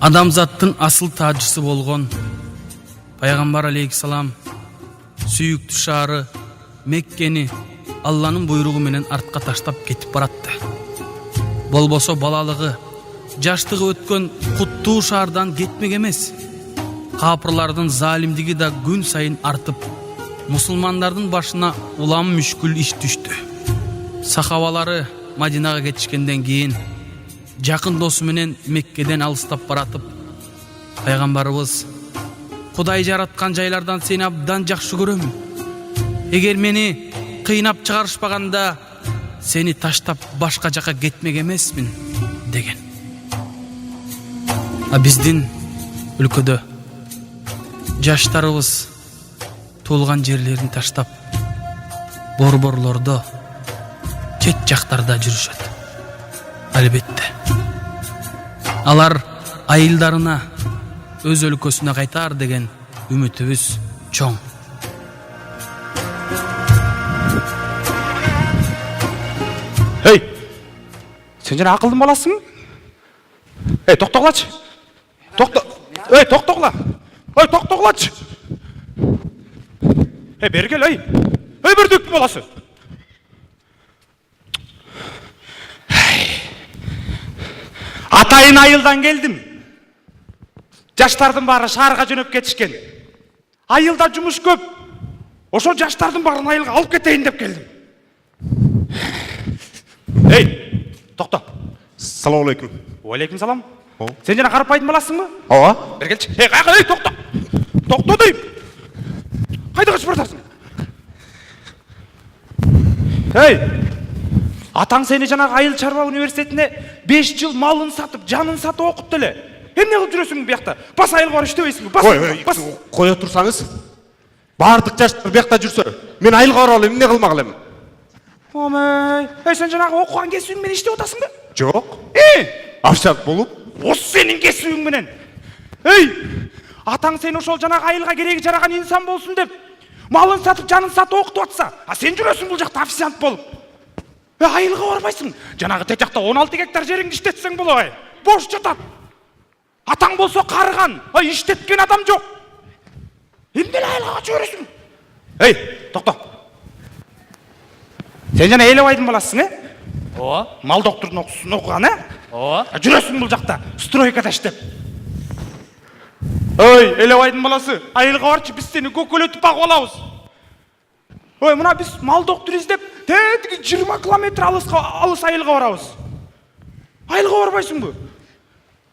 Адамзаттын асыл тажысы болгон пайгамбар алейхиссалам сүйүктүү шаары Меккени Алланын буйругу менен артка таштап кетип баратты. Болбосо балалыгы, жаштыгы өткөн куттуу шаардан кетмек эмес. Капырлардын залимдиги да күн сайын артып, мусулмандардын башына улам мүшкүл иш түштү. Сахабалары Мадинага кетишкенден кийин жакын досу менен Меккеден алыстап баратып, пайгамбарыбыз: Кудай жараткан жайлардан сени абдан жакшы көрөм. Эгер мени кыйнап чыгарышпаганда, сени таштап башка жака кетмек эмесмин деген. А биздин өлкөдө жаштарыбыз туулган жерлерин таштап, борборлордо, чет жактарда жүрүшөт. Албетте, алар айылдарына, өз өлкөсүнө кайтар деген үмүтүбүз чоң. Эй, сен жана акылдын баласың? Эй, токтогулачы. Эй, токтогула. Эй, токтогулачы. Эй, бери кел, эй. Эй, бүрдүктүн баласы. Атайын айылдан келдим. Жаштардын баары шаарга жөнөп кетишкен. Айылда жумуш көп. Ошо жаштардын баарын айылга алып кетейин деп келдим. Эй, токто. Салам алейкум. Алейкум салам. Сен жана карапайдын баласыңбы? Ооба. Бери келчи. Эй, кайга, эй, токто. Токто дейм. Кайда качып барасың? Эй, атаң сени жанагы айыл чарба университетине 5 жыл малын сатып, жанын сатып окутту эле. Эмне кылып жүрөсүң буякта? Бас айылга барып иштебейсиңби? Бас. Кое турсаңыз. Бардык жаштар буякта жүрсө, мен айылга барып алайм, эмне кылмак элем? Омай, сен жанагы окуган кесибиң менен иштеп атасыңбы? Жок. Официант болуп. Осы сенин кесибиң менен. Эй, атаң сени ошол жанагы айылга кереги жараган инсан болсун деп, малын сатып, жанын сатып окутуп атса, а сен жүрөсүң бул жакта официант болуп. Айылга барбайсың. Жанагы тек жакта 16 гектар жериңди иштетсең болобай. Бош жатат. Атаң болсо карыган, иштеткен адам жок. Эмне айылга жүрөсүң? Эй, токто. Сен жана Элебайдын баласысың, Ооба. Мал доктордун окуусун окуган, Ооба. Жүрөсүң бул жакта, стройкада иштеп. Ой, Элебайдын баласы, айылга барчы, биз сени көкөлөтүп багып алабыз. Ой, мына биз мал доктор издеп, тетиги 20 километр алыс айылга барабыз. Айылга барбайсыңбы?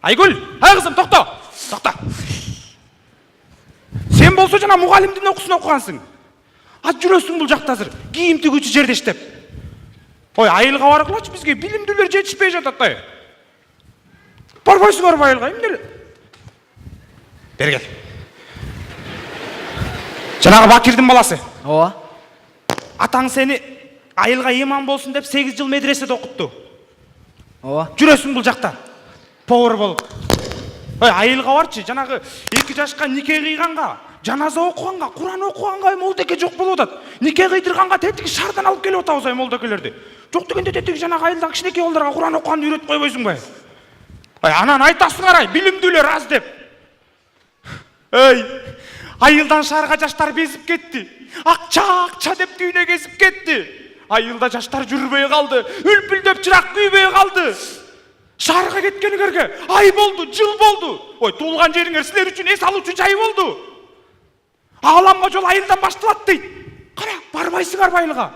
Айгүл, кызым, токто. Сен болсо жана мугалимдин окуусун окугансың. Жүрөсүң бул жакта азыр, кийим тигүүчү жерде иштеп. Ой, айылга баргылачы, бизге билимдүүлөр жетишпей жатат да. Барбайсыңарбы айылга, эмне? Бери кел. Жанагы Бакирдин баласы. Ооба. Атаң сени айылга имам болсун деп 8 жыл медреседе окутту. Ооба. Жүрөсүң бул жакта. Повар болуп. Ой, айылга барчы, жанагы 2 жашка нике кыйганга, жаназа окуганга, Куран окуганга молдеке жок болуп атат. Нике кыйдырганга тетиги шаардан алып келип атабыз молдекелерди. Жок дегенде тетиги жанагы айылдагы кичинекей балдарга Куран окуганды үйрөтүп койбойсуңбу? Анан айтасыңар, билимдүүлөр аз деп. Эй, айылдан шаарга жаштар безип кетти. Акча деп дүйнө кезип кетти. Айылда жаштар жүрбөй калды, үлпүлдөп чырак күйбөй калды. Шаарга кеткениңерге ай болду, жыл болду. Ой, туулган жериңер силер үчүн эс алуучу жай болду. Ааламга жол айылдан башталат дейт. Кара, барбайсыңарбы айылга?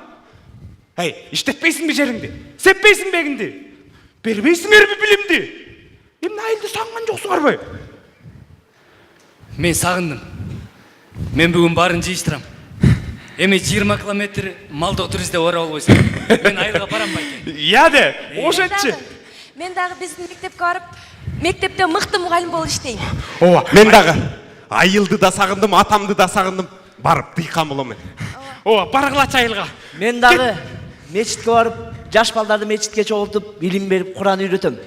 Эй, иштетпейсиңби жериңди? Сеппейсиңби эгиңди? Бербейсиңерби билимди? Эмне айылды сагынган жоксуңарбы? Мен сагындым. Мен бүгүн барын жыйыштырам. Эми 20 километр мал доктор издеп ора болбойсуң. Мен айылга барам байке. Яде, ошентчи. Мен дагы биздин мектепке барып, мектепте мыкты мугалим болуп иштейм. Ооба, мен дагы айылды да сагындым, атамды да сагындым. Барып дыйкан болом мен. Ооба, баргылачы айылга. Мен дагы мечитке барып, жаш балдарды мечитке чогултуп, билим берип, Куран үйрөтөм.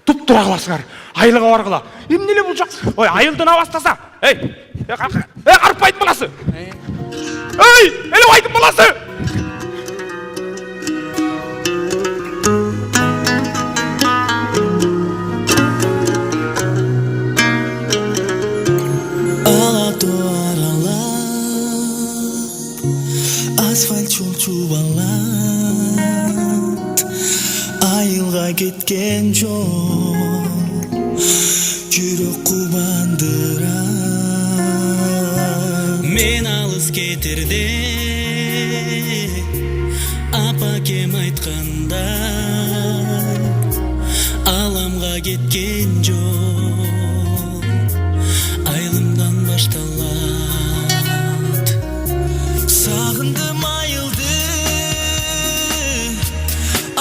Туп-тура кыласыңар. Айылга баргыла. Эмне эле бул жак? Ой, айылдан абастаса. Эй, карпайдын баласы. Эй, Элебайдын баласы. айылга кеткен жол жүрөк кубандыра. Мен алыс кетерде апакем айткандай аламга кеткен жол айылымдан башталат. Сагындым айылды,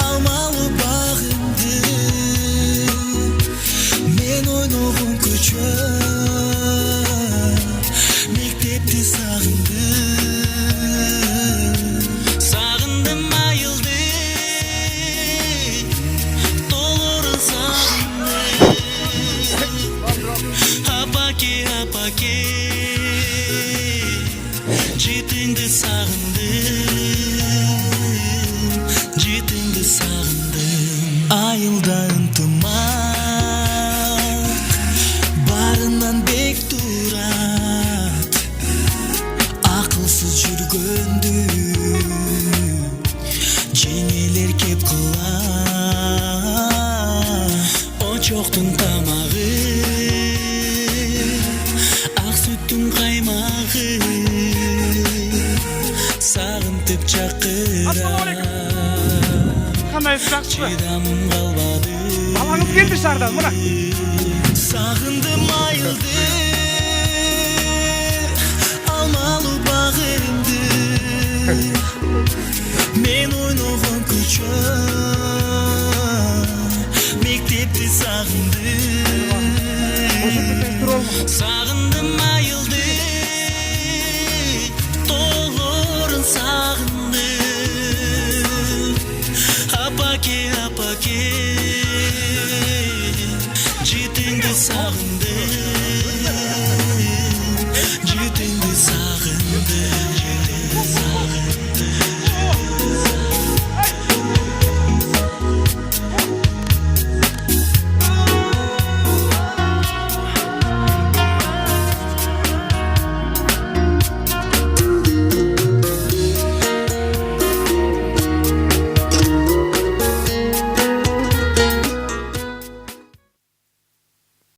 алмалы багымды, мен ойногон көчө, мектепти сагындым. Сагындым айылды, долорун сагындым. Апаке, апаке, житиңди сагындым, житиңди сагындым. Айылда ынтымак барынан бек турат, акылсыз жүргөндү жеңелер кеп кылат. Очоктун тамагы, ак сүттүн каймагы, сагынтып чакырат. Кандайсыз, жакшыбы? Чыдамым калбады. Балаңыз келди шаардан, мына. Сагындым айылды, алмалы багымды, мен ойногон көчө, мектепти сагындым.